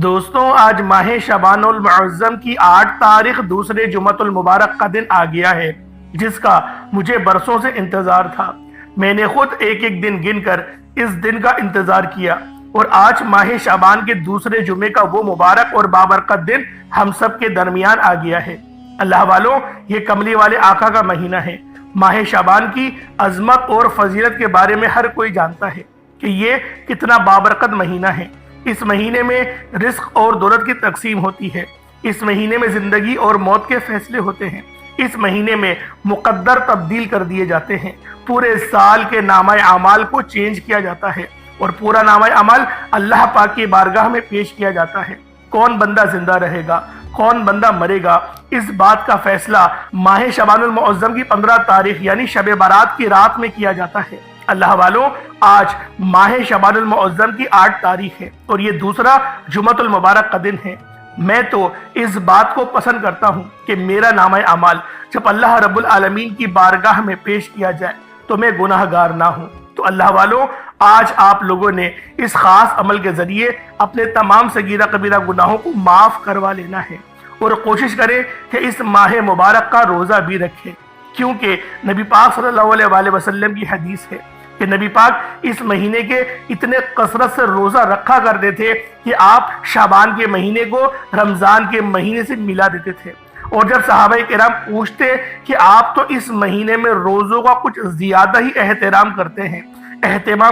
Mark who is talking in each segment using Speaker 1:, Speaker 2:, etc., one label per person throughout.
Speaker 1: دوستوں، آج ماہ شعبان المعظم کی 8 تاریخ دوسرے جمعۃ المبارک کا دن آ گیا ہے، جس کا مجھے برسوں سے انتظار تھا۔ میں نے خود ایک ایک دن گن کر اس دن کا انتظار کیا، اور آج ماہ شعبان کے دوسرے جمعے کا وہ مبارک اور بابرکت دن ہم سب کے درمیان آ گیا ہے۔ اللہ والوں، یہ کملی والے آقا کا مہینہ ہے۔ ماہ شعبان کی عظمت اور فضیلت کے بارے میں ہر کوئی جانتا ہے کہ یہ کتنا بابرکت مہینہ ہے۔ اس مہینے میں رزق اور دولت کی تقسیم ہوتی ہے۔ اس مہینے میں زندگی اور موت کے فیصلے ہوتے ہیں۔ اس مہینے میں مقدر تبدیل کر دیے جاتے ہیں۔ پورے سال کے نامہ اعمال کو چینج کیا جاتا ہے اور پورا نامہ اعمال اللہ پاک کی بارگاہ میں پیش کیا جاتا ہے۔ کون بندہ زندہ رہے گا، کون بندہ مرے گا، اس بات کا فیصلہ ماہ شعبان المعظم کی 15 تاریخ یعنی شب برات کی رات میں کیا جاتا ہے۔ اللہ والوں، آج ماہ شعبان المعظم کی 8 تاریخ ہے اور یہ دوسرا جمعۃ المبارک کا دن ہے۔ میں تو اس بات کو پسند کرتا ہوں کہ میرا نامہ اعمال جب اللہ رب العالمین کی بارگاہ میں پیش کیا جائے تو میں گناہ گار نہ ہوں۔ تو اللہ والوں، آج آپ لوگوں نے اس خاص عمل کے ذریعے اپنے تمام صغیرہ کبیرہ گناہوں کو معاف کروا لینا ہے، اور کوشش کریں کہ اس ماہ مبارک کا روزہ بھی رکھیں، کیونکہ نبی پاک صلی اللہ علیہ وآلہ وسلم کی حدیث ہے کہ نبی پاک اس مہینے کے اتنے کثرت سے روزہ رکھا کرتے تھے کہ آپ شعبان کے مہینے کو رمضان کے مہینے سے ملا دیتے تھے۔ اور جب صحابہ کرام پوچھتے کہ آپ تو اس مہینے میں روزوں کا کچھ زیادہ ہی اہتمام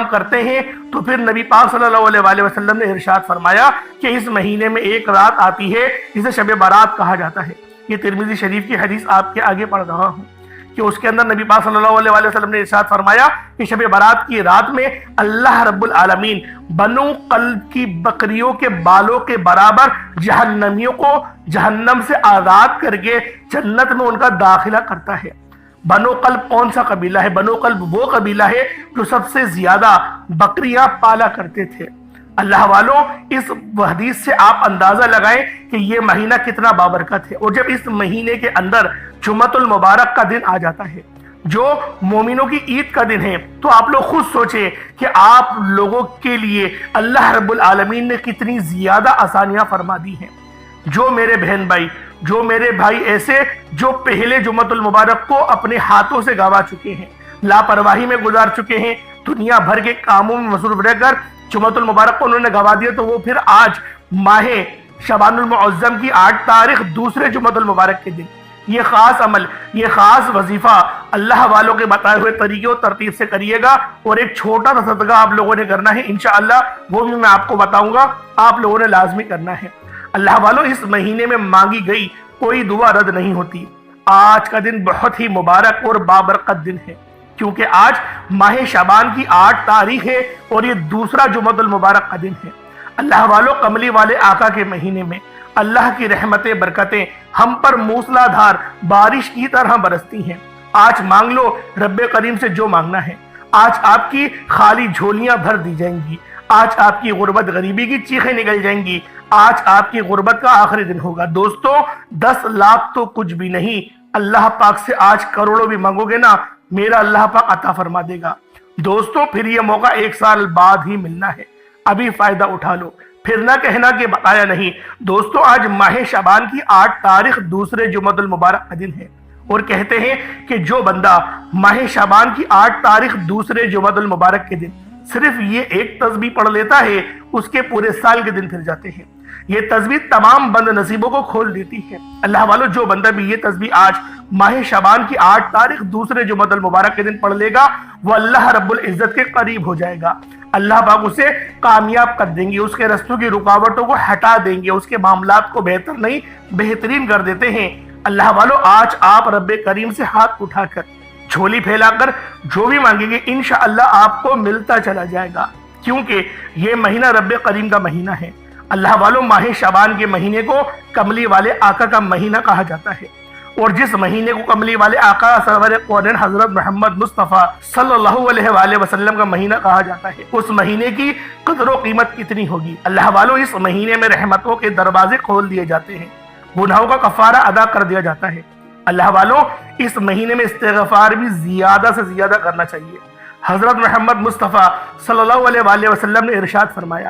Speaker 1: کرتے ہیں، تو پھر نبی پاک صلی اللہ علیہ وآلہ وسلم نے ارشاد فرمایا کہ اس مہینے میں ایک رات آتی ہے جسے شب برات کہا جاتا ہے۔ یہ ترمذی شریف کی حدیث آپ کے آگے پڑھ رہا ہوں کہ اس کے اندر نبی پاک صلی اللہ علیہ وآلہ وسلم نے ارشاد فرمایا کہ شب برات کی رات میں اللہ رب العالمین بنو قلب کی بکریوں کے بالوں کے برابر جہنمیوں کو جہنم سے آزاد کر کے جنت میں ان کا داخلہ کرتا ہے۔ بنو قلب کون سا قبیلہ ہے؟ بنو قلب وہ قبیلہ ہے جو سب سے زیادہ بکریاں پالا کرتے تھے۔ اللہ والوں، اس حدیث سے آپ اندازہ لگائیں کہ یہ مہینہ کتنا بابرکت ہے، اور جب اس مہینے کے اندر جمعۃ المبارک کا دن آ جاتا ہے جو مومنوں کی عید کا دن ہے، تو آپ لوگ خود سوچیں کہ آپ لوگوں کے لیے اللہ رب العالمین نے کتنی زیادہ آسانیاں فرما دی ہیں۔ جو میرے بھائی ایسے جو پہلے جمعۃ المبارک کو اپنے ہاتھوں سے گوا چکے ہیں، لاپرواہی میں گزار چکے ہیں، دنیا بھر کے کاموں میں مصروف رہ کر جمعۃ المبارک کو انہوں نے گوا دیا، تو وہ پھر آج ماہ شعبان المعظم کی 8 تاریخ دوسرے جمعۃ المبارک کے دن یہ خاص عمل، یہ خاص وظیفہ اللہ والوں کے بتائے ہوئے طریقے و ترتیب سے کریے گا، اور ایک چھوٹا سا صدقہ آپ لوگوں نے کرنا ہے انشاءاللہ، وہ بھی میں آپ کو بتاؤں گا، آپ لوگوں نے لازمی کرنا ہے۔ اللہ والوں، اس مہینے میں مانگی گئی کوئی دعا رد نہیں ہوتی۔ آج کا دن بہت ہی مبارک اور بابرکت دن ہے، کیونکہ آج ماہ شعبان کی 8 تاریخ ہے اور یہ دوسرا جمعۃ المبارک کا دن ہے۔ اللہ والوں، کملی والے آقا کے مہینے میں اللہ کی رحمتیں برکتیں ہم پر موسلا دھار بارش کی طرح برستی ہیں۔ آج مانگ لو رب کریم سے جو مانگنا ہے۔ آج آپ کی خالی جھولیاں بھر دی جائیں گی۔ آج آپ کی غربت غریبی کی چیخیں نکل جائیں گی۔ آج آپ کی غربت کا آخری دن ہوگا۔ دوستو، 10 لاکھ تو کچھ بھی نہیں، اللہ پاک سے آج کروڑوں بھی مانگو گے نا، میرا اللہ پاک عطا فرما دے گا۔ دوستو، پھر یہ موقع 1 سال بعد ہی ملنا ہے، ابھی فائدہ اٹھا لو، پھر نہ کہنا کہ بتایا نہیں۔ دوستو، آج ماہ شعبان کی 8 تاریخ دوسرے جمعۃ المبارک کا دن ہے، اور کہتے ہیں کہ جو بندہ ماہ شعبان کی 8 تاریخ دوسرے جمعۃ المبارک کے دن صرف یہ ایک تسبیح پڑھ لیتا ہے، اس کے پورے سال کے دن پھر جاتے ہیں۔ یہ تسبیح تمام بد نصیبوں کو کھول دیتی ہے۔ اللہ والوں، جو بندہ بھی یہ تسبیح آج ماہ شعبان کی 8 تاریخ دوسرے جمعۃ المبارک کے دن پڑھ لے گا، وہ اللہ رب العزت کے قریب ہو جائے گا۔ اللہ پاک اسے کامیاب کر دیں گے، اس کے رستوں کی رکاوٹوں کو ہٹا دیں گے، اس کے معاملات کو بہتر نہیں بہترین کر دیتے ہیں۔ اللہ والوں، آج آپ رب کریم سے ہاتھ اٹھا کر جھولی پھیلا کر جو بھی مانگیں گے انشاءاللہ آپ کو ملتا چلا جائے گا، کیونکہ یہ مہینہ رب کریم کا مہینہ ہے۔ اللہ والوں، ماہ شعبان کے مہینے کو کملی والے آقا کا مہینہ کہا جاتا ہے، اور جس مہینے کو کملی والے آقا سرور کونین حضرت محمد مصطفیٰ صلی اللہ علیہ وآلہ وسلم کا مہینہ کہا جاتا ہے، اس مہینے کی قدر و قیمت کتنی ہوگی۔ اللہ والوں، اس مہینے میں رحمتوں کے دروازے کھول دیے جاتے ہیں، گناہوں کا کفارہ ادا کر دیا جاتا ہے۔ اللہ والوں، اس مہینے میں استغفار بھی زیادہ سے زیادہ کرنا چاہیے۔ حضرت محمد مصطفیٰ صلی اللہ علیہ وآلہ وسلم نے ارشاد فرمایا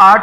Speaker 1: 8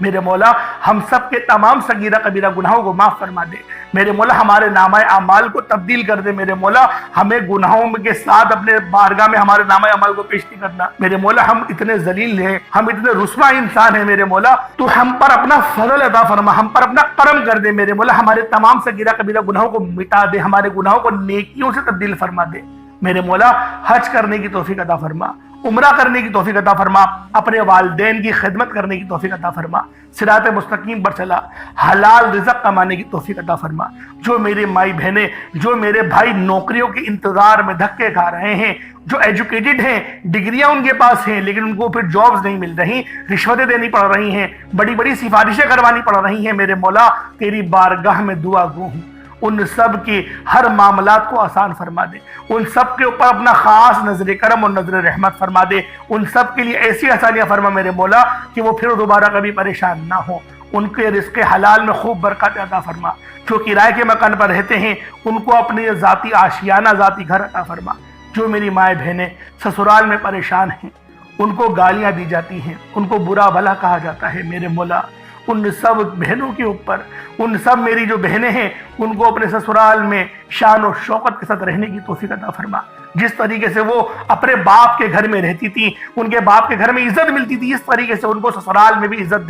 Speaker 1: میرے مولا ہم سب کے تمام صغیرہ کبیرہ گناہوں کو معاف فرما دے۔ میرے مولا ہمارے نامہ اعمال کو تبدیل کر دے۔ میرے مولا ہمیں گناہوں کے ساتھ اپنے بارگاہ میں ہمارے نامہ اعمال کو پیش نہیں کرنا۔ میرے مولا ہم اتنے ذلیل ہیں، ہم اتنے رسوا انسان ہیں میرے مولا، تو ہم پر اپنا فضل عطا فرما، ہم پر اپنا کرم کر دے۔ میرے مولا ہمارے تمام صغیرہ کبیرہ گناہوں کو مٹا دے، ہمارے گناہوں کو نیکیوں سے تبدیل فرما دے۔ میرے مولا حج کرنے کی توفیق عطا فرما، عمرہ کرنے کی توفیق عطا فرما، اپنے والدین کی خدمت کرنے کی توفیق عطا فرما، صراط مستقیم پر چلا، حلال رزق کمانے کی توفیق عطا فرما۔ جو میرے مائی بہنیں، جو میرے بھائی نوکریوں کے انتظار میں دھکے کھا رہے ہیں، جو ایجوکیٹڈ ہیں، ڈگریاں ان کے پاس ہیں لیکن ان کو پھر جابز نہیں مل رہی، رشوتیں دینی پڑ رہی ہیں، بڑی بڑی سفارشیں کروانی پڑ رہی ہیں، میرے مولا تیری بارگاہ میں دعا گو ہوں، ان سب کی ہر معاملات کو آسان فرما دے، ان سب کے اوپر اپنا خاص نظر کرم اور نظر رحمت فرما دے، ان سب کے لیے ایسی آسانیاں فرما میرے مولا کہ وہ پھر دوبارہ کبھی پریشان نہ ہوں، ان کے رزق حلال میں خوب برکات عطا فرما۔ جو کرائے کے مکان پر رہتے ہیں ان کو اپنے ذاتی آشیانہ، ذاتی گھر عطا فرما۔ جو میری مائیں بہنیں سسرال میں پریشان ہیں، ان کو گالیاں دی جاتی ہیں، ان کو برا بھلا کہا جاتا ہے، میرے مولا ان سب بہنوں کے اوپر، ان سب میری جو بہنیں ہیں ان کو اپنے سسرال میں شان و شوکت کے ساتھ رہنے کی توفیق عطا فرما۔ جس طریقے سے وہ اپنے باپ کے گھر میں رہتی تھی، ان کے باپ کے گھر میں عزت ملتی تھی، اس طریقے سے ان کو سسرال میں بھی عزت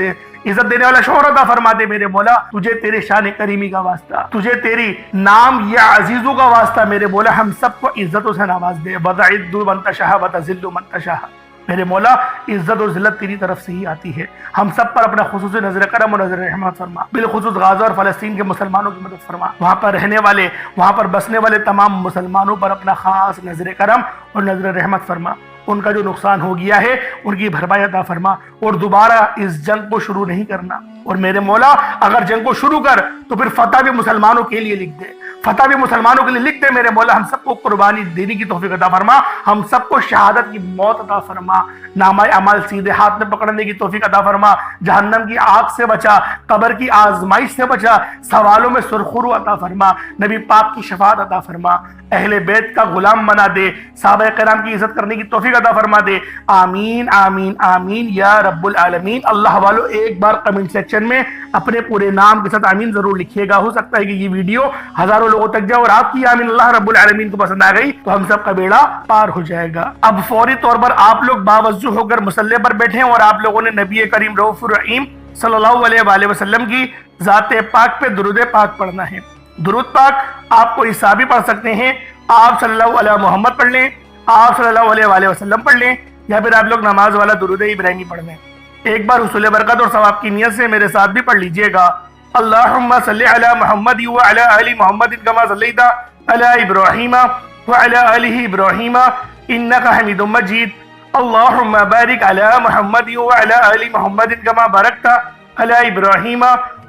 Speaker 1: دینے والا شوہر عطا فرما دے میرے مولا۔ تجھے تیرے شان کریمی کا واسطہ، تجھے تیری نام یا عزیزوں کا واسطہ میرے مولا ہم سب کو عزتوں سے نواز دے۔ وَتَعِزُّ مَن تَشَاءُ وَتَذِلُّ مَن تَشَاءُ۔ میرے مولا عزت و ذلت تیری طرف سے ہی آتی ہے، ہم سب پر اپنا خصوصی نظر کرم اور نظر رحمت فرما، بالخصوص غزہ اور فلسطین کے مسلمانوں کی مدد فرما، وہاں پر رہنے والے، وہاں پر بسنے والے تمام مسلمانوں پر اپنا خاص نظر کرم اور نظر رحمت فرما، ان کا جو نقصان ہو گیا ہے ان کی بھرپائی عطا فرما، اور دوبارہ اس جنگ کو شروع نہیں کرنا، اور میرے مولا اگر جنگ کو شروع کر تو پھر فتح بھی مسلمانوں کے لیے لکھ دے، فتح بھی مسلمانوں کے لیے لکھ دے میرے مولا، ہم سب کو قربانی دینے کی توفیق عطا فرما، ہم سب کو شہادت کی موت عطا فرما، نامہ اعمال سیدھے ہاتھ میں پکڑنے کی توفیق عطا فرما، جہنم کی آگ سے بچا، قبر کی آزمائش سے بچا، سوالوں میں سرخرو عطا فرما، نبی پاک کی شفاعت عطا فرما، اہل بیت کا غلام بنا دے، صحابہ کرام کی عزت کرنے کی توفیق عطا فرما دے۔ آمین آمین آمین یا رب العالمین۔ اللہ والو ایک بار کمنٹ سیکشن میں اپنے پورے نام کے ساتھ آمین ضرور لکھیے گا، ہو سکتا ہے کہ یہ ویڈیو ہزاروں لوگوں تک جائے اور آپ کی آمین اللہ رب العالمین کو پسند آ گئی تو ہم سب کا بیڑا پار ہو جائے گا۔ اب فوری طور پر آپ لوگ باوضو ہو کر مصلی پر بیٹھے ہیں اور آپ لوگوں نے نبی کریم رؤوف الرحیم صلی اللہ علیہ وآلہ وسلم کی ذات پاک پہ درود پاک پڑھنا ہے۔ درود پاک آپ کو حسابی پڑھ سکتے ہیں، آپ صلی اللہ علیہ محمد پڑھ لیں، آپ صلی اللہ علیہ وآلہ وسلم پڑھ لیں، یا پھر آپ لوگ نماز والا درود ابراہیمی پڑھ لیں۔ ایک بار حصول برکت اور ثواب کی نیت سے میرے ساتھ بھی پڑھ لیجئے گا۔ اللہم صلی علی محمد وعلی آل محمد کما صلیت علی ابراہیم وعلی آل ابراہیم انک حمید مجید۔ اللہم بارک علی محمد وعلی آل محمد کما بارکت علی ابراہیم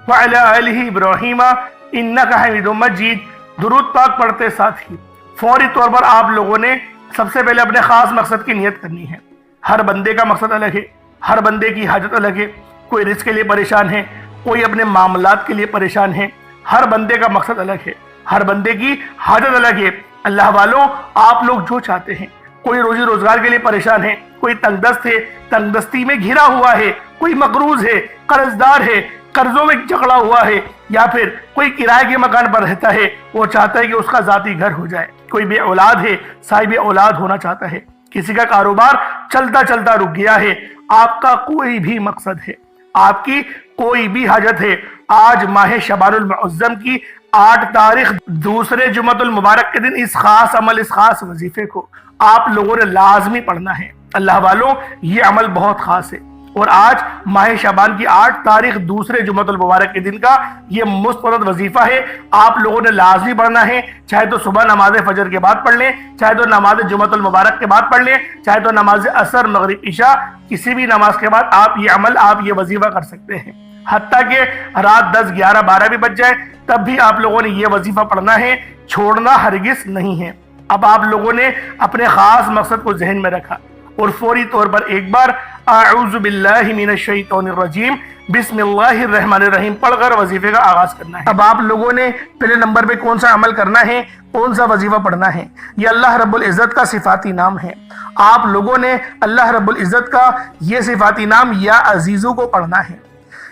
Speaker 1: وعلی آل ابراہیم انک حمید مجید۔ درود پاک پڑھتے ساتھ ہی فوری طور پر آپ لوگوں نے سب سے پہلے اپنے خاص مقصد کی نیت کرنی ہے۔ ہر بندے کا مقصد الگ ہے، ہر بندے کی حاجت الگ ہے، کوئی رزق کے لیے پریشان ہے، کوئی اپنے معاملات کے لیے پریشان ہے، ہر بندے کا مقصد الگ ہے، ہر بندے کی حاجت الگ ہے۔ اللہ والوں آپ لوگ جو چاہتے ہیں، کوئی روزی روزگار کے لیے پریشان ہے، کوئی تنگ دست ہے، تنگ دستی میں گھرا ہوا ہے، کوئی مقروض ہے، قرض دار ہے، قرضوں میں جکڑا ہوا ہے، یا پھر کوئی کرائے کے مکان پر رہتا ہے، وہ چاہتا ہے کہ اس کا ذاتی گھر ہو جائے، کوئی بے اولاد ہے، صاحب اولاد ہونا چاہتا ہے، کسی کا کاروبار چلتا چلتا رک گیا ہے، آپ کا کوئی بھی مقصد ہے، آپ کی کوئی بھی حاجت ہے، آج ماہ شعبان المعظم کی 8 تاریخ دوسرے جمعۃ المبارک کے دن اس خاص عمل، اس خاص وظیفے کو آپ لوگوں نے لازمی پڑھنا ہے۔ اللہ والوں یہ عمل بہت خاص ہے، اور آج ماہ شعبان کی 8 تاریخ دوسرے جمعۃ المبارک کے دن کا یہ مستند وظیفہ ہے، آپ لوگوں نے لازمی پڑھنا ہے، چاہے تو صبح نماز فجر کے بعد پڑھ لیں، چاہے تو نماز جمعۃ المبارک کے بعد پڑھ لیں، چاہے تو نماز عصر مغرب عشاء کسی بھی نماز کے بعد آپ یہ عمل، آپ یہ وظیفہ کر سکتے ہیں، حتیٰ کہ رات 10 11 12 بھی بج جائے تب بھی آپ لوگوں نے یہ وظیفہ پڑھنا ہے، چھوڑنا ہرگز نہیں ہے۔ اب آپ لوگوں نے اپنے خاص مقصد کو ذہن میں رکھا اور فوری طور پر ایک بار اعوذ باللہ من الشیطان الرجیم بسم اللہ الرحمن الرحیم پڑھ کر وظیفے کا آغاز کرنا ہے۔ اب آپ لوگوں نے پہلے نمبر پہ کون سا عمل کرنا ہے، کون سا وظیفہ پڑھنا ہے، یہ اللہ رب العزت کا صفاتی نام ہے۔ آپ لوگوں نے اللہ رب العزت کا یہ صفاتی نام یا عزیزو کو پڑھنا ہے۔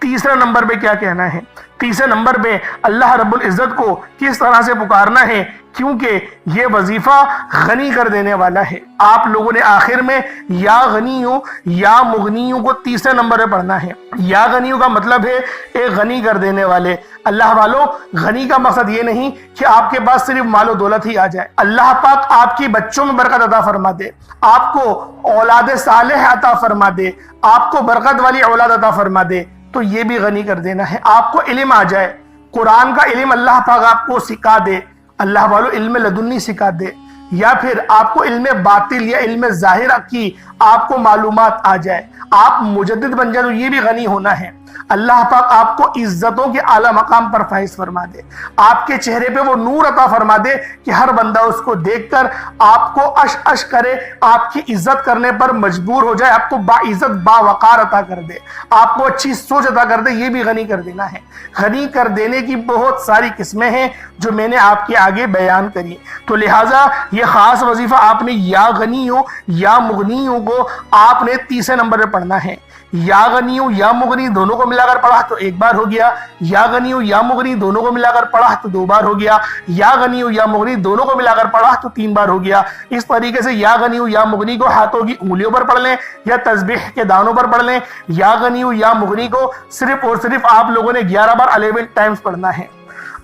Speaker 1: تیسرے نمبر پہ کیا کہنا ہے؟ تیسرے نمبر پہ اللہ رب العزت کو کس طرح سے پکارنا ہے، کیونکہ یہ وظیفہ غنی کر دینے والا ہے۔ آپ لوگوں نے آخر میں یا غنیوں یا مغنیوں کو تیسرے نمبر پہ پڑھنا ہے۔ یا غنیوں کا مطلب ہے ایک غنی کر دینے والے۔ اللہ والوں، غنی کا مقصد یہ نہیں کہ آپ کے پاس صرف مال و دولت ہی آ جائے۔ اللہ پاک آپ کی بچوں میں برکت عطا فرما دے، آپ کو اولاد صالح عطا فرما دے، آپ کو برکت والی اولاد عطا فرما دے، تو یہ بھی غنی کر دینا ہے۔ آپ کو علم آ جائے، قرآن کا علم اللہ پاک آپ کو سکھا دے، اللہ والو علم لدنی سکھا دے، یا پھر آپ کو علم باطل یا علم ظاہر کی آپ کو معلومات آ جائے، آپ مجدد بن جائے، تو یہ بھی غنی ہونا ہے۔ اللہ پاک آپ کو عزتوں کے اعلیٰ مقام پر فائز فرما دے، آپ کے چہرے پہ وہ نور عطا فرما دے کہ ہر بندہ اس کو دیکھ کر آپ کو اش اش کرے، آپ کی عزت کرنے پر مجبور ہو جائے، آپ کو باعزت باوقار عطا کر دے، آپ کو اچھی سوچ عطا کر دے۔ یہ بھی غنی کر دینا ہے۔ غنی کر دینے کی بہت ساری قسمیں ہیں جو میں نے آپ کے آگے بیان کری، تو لہٰذا یہ خاص وظیفہ آپ نے یا غنیوں یا مغنیوں کو آپ نے تیسرے نمبر پہ پڑھنا ہے۔ یا غنیوں یا مغنی دونوں کو ملا کر پڑھا تو ایک بار ہو گیا، یا غنیوں یا مغنی دونوں کو ملا کر پڑھا تو دو بار ہو گیا، یا غنیوں یا مغنی دونوں کو ملا کر پڑھا تو تین بار ہو گیا۔ اس طریقے سے یا غنیوں یا مغنی کو ہاتھوں کی انگلیوں پر پڑھ لیں یا تسبیح کے دانوں پر پڑھ لیں۔ یا غنیوں یا مغنی کو صرف اور صرف آپ لوگوں نے 11 بار 11 ٹائمز پڑھنا ہے۔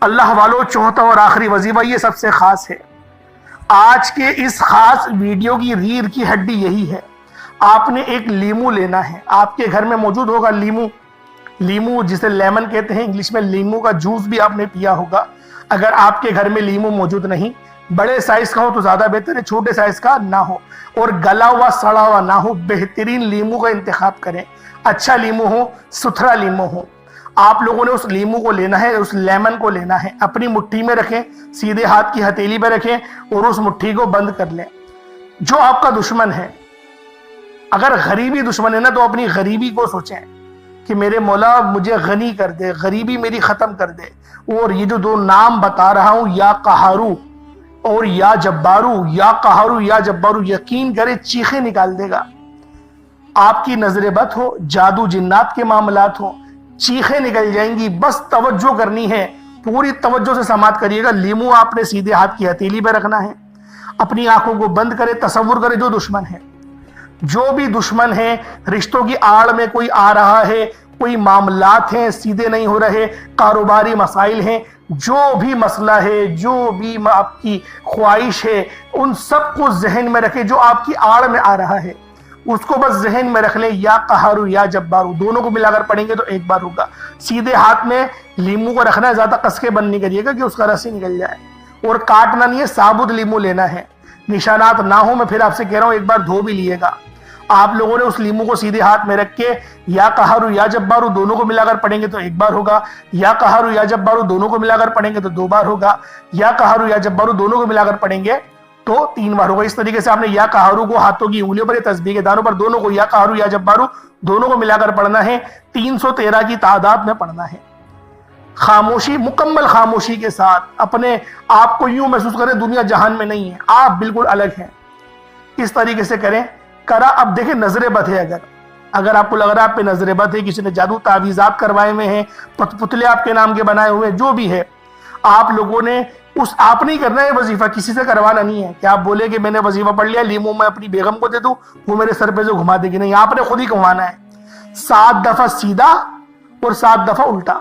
Speaker 1: اللہ والو، چوتھا اور آخری وظیفہ یہ سب سے خاص ہے۔ آج کے اس خاص ویڈیو کی ریڑھ کی ہڈی یہی ہے۔ آپ نے ایک لیمو لینا ہے، آپ کے گھر میں موجود ہوگا لیمو جسے لیمن کہتے ہیں انگلش میں، لیمو کا جوس بھی آپ نے پیا ہوگا۔ اگر آپ کے گھر میں لیمو موجود نہیں، بڑے سائز کا ہو تو زیادہ بہتر ہے، چھوٹے سائز کا نہ ہو اور گلا ہوا سڑا ہوا نہ ہو، بہترین لیمو کا انتخاب کریں، اچھا لیمو ہو، ستھرا لیمو ہو۔ آپ لوگوں نے اس لیمو کو لینا ہے، اس لیمن کو لینا ہے، اپنی مٹھی میں رکھیں، سیدھے ہاتھ کی ہتھیلی پہ رکھیں اور اس مٹھی کو بند کر لیں۔ جو آپ کا دشمن ہے، اگر غریبی دشمن ہے نا، تو اپنی غریبی کو سوچیں کہ میرے مولا مجھے غنی کر دے، غریبی میری ختم کر دے۔ اور یہ جو دو نام بتا رہا ہوں، یا قہارو اور یا جبارو، یا قہارو یا جبارو، یقین کرے چیخیں نکال دے گا۔ آپ کی نظر بد ہو، جادو جنات کے معاملات ہوں، چیخیں نکل جائیں گی۔ بس توجہ کرنی ہے، پوری توجہ سے سماعت کریے گا۔ لیمو آپ نے سیدھے ہاتھ کی ہتھیلی پہ رکھنا ہے، اپنی آنکھوں کو بند کرے، تصور کرے جو دشمن ہے، جو بھی دشمن ہے، رشتوں کی آڑ میں کوئی آ رہا ہے، کوئی معاملات ہیں سیدھے نہیں ہو رہے، کاروباری مسائل ہیں، جو بھی مسئلہ ہے، جو بھی آپ کی خواہش ہے، ان سب کو ذہن میں رکھیں۔ جو آپ کی آڑ میں آ رہا ہے اس کو بس ذہن میں رکھ لیں، یا قہارو یا جبارو، دونوں کو ملا کر پڑھیں گے تو ایک بار ہوگا۔ سیدھے ہاتھ میں لیمو کو رکھنا ہے، زیادہ کس کے بند نہیں کریے گا کہ اس کا رس ہی نکل جائے، اور کاٹنا نہیں ہے، ثابت لیمو لینا ہے، نشانات نہ ہو۔ میں پھر آپ سے کہہ رہا ہوں ایک بار دھو بھی لیے گا۔ آپ لوگوں نے اس لیمو کو سیدھے ہاتھ میں رکھ کے یا قہارو یا جبارو دونوں کو ملا کر پڑھیں گے تو ایک بار ہوگا، یا قہارو یا جبارو دونوں کو ملا کر پڑھیں گے تو دو بار ہوگا، یا قہارو یا جبارو دونوں کو ملا کر پڑھیں گے تو تین بار ہوگا۔ اس طریقے سے آپ نے یا قہارو کو ہاتھوں کی انگلیوں پر یا تسبیح کے دانوں پر دونوں کو، یا قہارو یا جبارو دونوں کو ملا کر پڑھنا ہے، 313 کی تعداد میں پڑھنا ہے۔ خاموشی، مکمل خاموشی کے ساتھ اپنے آپ کو یوں محسوس کریں دنیا جہان میں نہیں ہے، آپ بالکل الگ ہیں۔ اس طریقے سے کریں۔ کرا اب دیکھیں نظر بد ہے، اگر آپ کو لگ رہا ہے آپ پہ نظر بد ہے، کسی نے جادو تعویذات کروائے ہوئے ہیں، پتلے آپ کے نام کے بنائے ہوئے ہیں، جو بھی ہے، آپ لوگوں نے آپ نہیں کرنا ہے وظیفہ، کسی سے کروانا نہیں ہے کہ آپ بولے کہ میں نے وظیفہ پڑھ لیا، لیمو میں اپنی بیگم کو دے دوں وہ میرے سر پہ جو گھما دے گی، نہیں، آپ نے خود ہی گھمانا ہے۔ 7 دفعہ سیدھا اور 7 دفعہ الٹا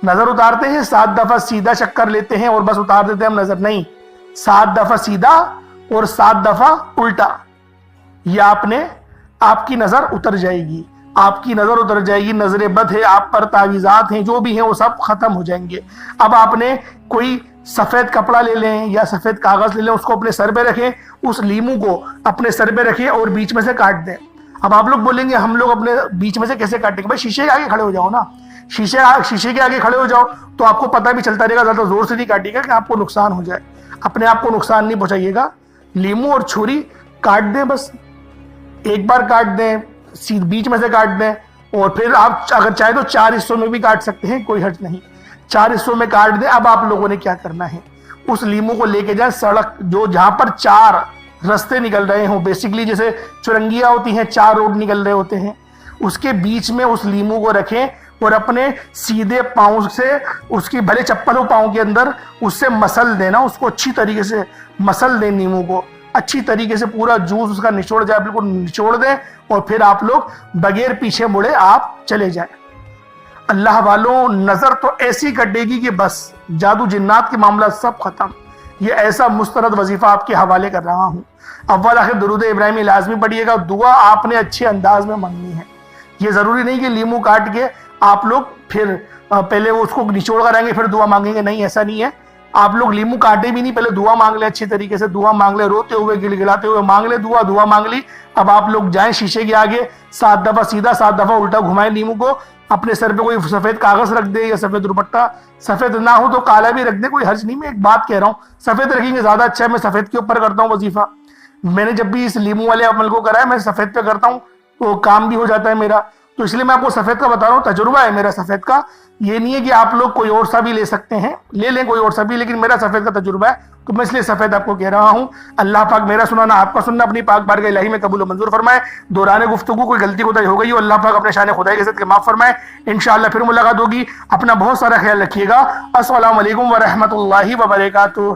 Speaker 1: نظر اتارتے ہیں، 7 دفعہ سیدھا چکر لیتے ہیں اور بس اتار دیتے ہیں ہم نظر، نہیں، 7 دفعہ سیدھا اور 7 دفعہ الٹا، یہ آپ کی نظر اتر جائے گی، آپ کی نظر اتر جائے گی۔ نظر بد ہے آپ پر، تعویذات ہیں جو بھی ہیں وہ سب ختم ہو جائیں گے۔ اب آپ نے کوئی سفید کپڑا لے لیں یا سفید کاغذ لے لیں، اس کو اپنے سر پہ رکھیں، اس لیمو کو اپنے سر پہ رکھیں اور بیچ میں سے کاٹ دیں۔ اب آپ لوگ بولیں گے ہم لوگ اپنے بیچ میں سے کیسے کاٹیں گے؟ بھائی شیشے کے آگے کھڑے ہو جاؤ نا، شیشے کے آگے کھڑے ہو جاؤ تو آپ کو پتہ بھی چلتا رہے گا، زیادہ زور سے نہیں کاٹیے گا کہ آپ کو نقصان ہو جائے، اپنے آپ کو نقصان نہیں پہنچائیے گا۔ لیمو اور چھری کاٹ دیں، بس ایک بار کاٹ دیں، بیچ میں سے کاٹ دیں، اور پھر آپ اگر چاہے تو 4 حصوں میں بھی کاٹ سکتے ہیں، کوئی حرج نہیں، 4 حصوں میں کاٹ دیں۔ اب آپ لوگوں نے کیا کرنا ہے، اس لیمو کو لے کے جائیں سڑک جہاں پر 4 رستے نکل رہے ہوں، بیسیکلی جیسے چرنگیاں ہوتی ہیں، 4 روڈ نکل رہے ہوتے ہیں، اس کے بیچ میں اس لیمو کو رکھیں اور اپنے سیدھے پاؤں سے اس کی بھلے چپل ہو پاؤں کے اندر اس سے مسل دینا، اس کو اچھی طریقے سے مسل دیں، نیمو کو اچھی طریقے سے پورا جوس اس کا نچوڑ جائے، بالکل نچوڑ دیں، اور پھر آپ لوگ بغیر پیچھے مڑے آپ چلے جائیں۔ اللہ والوں نظر تو ایسی کٹے گی کہ بس جادو جنات کے معاملات سب ختم۔ یہ ایسا مستند وظیفہ آپ کے حوالے کر رہا ہوں۔ اول آخر درود ابراہیمی لازمی پڑھیے گا، دعا آپ نے اچھے انداز میں مانگنی ہے۔ یہ ضروری نہیں کہ لیمو کاٹ کے آپ لوگ پھر پہلے وہ اس کو نچوڑ کر آئیں گے پھر دعا مانگیں گے، نہیں ایسا نہیں ہے۔ آپ لوگ لیمو کاٹے بھی نہیں، پہلے دعا مانگ لیں، اچھی طریقے سے دعا مانگ لیں، روتے ہوئے گڑ گڑاتے ہوئے مانگ لیں دعا مانگ لی۔ اب آپ لوگ جائیں شیشے کے آگے، 7 دفعہ سیدھا 7 دفعہ الٹا گھمائیں لیمو کو، اپنے سر پہ کوئی سفید کاغذ رکھ دے یا سفید دوپٹہ، سفید نہ ہو تو کالا بھی رکھ دیں، کوئی حرج نہیں، میں ایک بات کہہ رہا ہوں سفید رکھیں گے زیادہ اچھا ہے۔ میں سفید کے اوپر کرتا ہوں وظیفہ، میں نے جب بھی اس لیمو والے عمل کو کرا ہے میں سفید پہ کرتا ہوں تو کام بھی ہو جاتا ہے میرا، تو اس لیے میں آپ کو سفید کا بتا رہا ہوں، تجربہ ہے میرا سفید کا۔ یہ نہیں ہے کہ آپ لوگ کوئی اور سا بھی لے سکتے ہیں، لے لیں کوئی اور سا بھی، لیکن میرا سفید کا تجربہ ہے تو میں اس لیے سفید آپ کو کہہ رہا ہوں۔ اللہ پاک میرا سنانا آپ کا سننا اپنی پاک بارگاہ الہی میں قبول و منظور فرمائے۔ دوران گفتگو کوئی غلطی کوتاہی ہو گئی ہو، اللہ پاک اپنے شان خدائی کے ساتھ معاف فرمائے۔ انشاءاللہ پھر ملاقات ہوگی، اپنا بہت سارا خیال رکھیے گا۔ السلام علیکم ورحمۃ اللہ وبرکاتہ۔